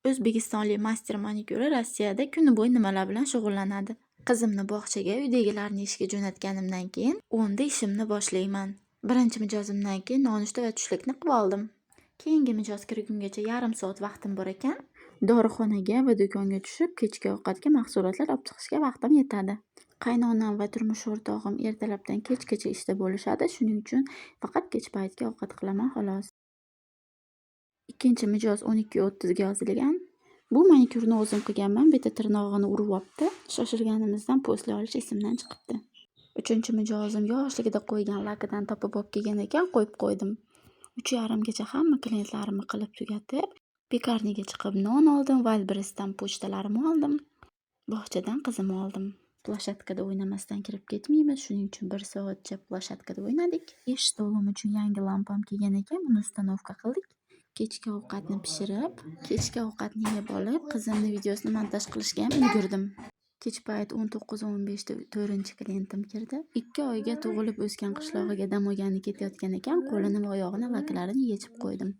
O'zbekistonlik master manikyuri Rossiyada kuni bo'yi nimalar bilan shug'ullanadi? Qizimni bog'chaga uydagilarni ishga jo'natganimdan keyin 10 da ishimni boshlayman. Birinchi mijozimdan keyin nonushta va tushlikni qilib oldim. Keyingi mijoz kirgungacha yarim soat vaqtim bor ekan. Dorixonaga va do'konga tushib, kechki ovqatga mahsulotlar olib chiqishga vaqtim yetadi. Qaynonam va turmush o'rtog'im ertalabdan kechgacha ishda bo'lishadi, shuning uchun faqat kech paytga ovqat qilaman xolos. Ikkinchi mijoz 12:30 ga yozilgan. Bu manikyurni o'zim qilganman, bitta tirnog'ini urib olibdi. Shoshilganimizdan posle olish esimdan chiqibdi. Uchinchi mijozim yoshligida qo'ygan lakidan topib olib kelgan ekan, qo'yib qo'ydim. 3:30 gacha hamma klientlarimni qilib tugatib, pekarniga chiqib non oldim, Wildberries'dan pochtalarimni oldim. Bog'chadan qizimni oldim. Plashatkada o'ynamasdan kirib ketmaymiz, shuning uchun 1 soatcha plashatkada o'ynadik. Eshitolim uchun yangi lampam kelgan ekan, buni ustanovka qildik. Kechki ovqatni pishirib, kechki ovqatni yeb olib, qizimni videosini montaj qilishga ham ulgurdim. Kech payt 19:15 da 4-chi klientim kirdi. 2 oyga tug'ilib o'sgan qishlog'iga dam olgani ketayotgan ekan, qo'lini va oyog'ini laklarini yechib qo'ydim.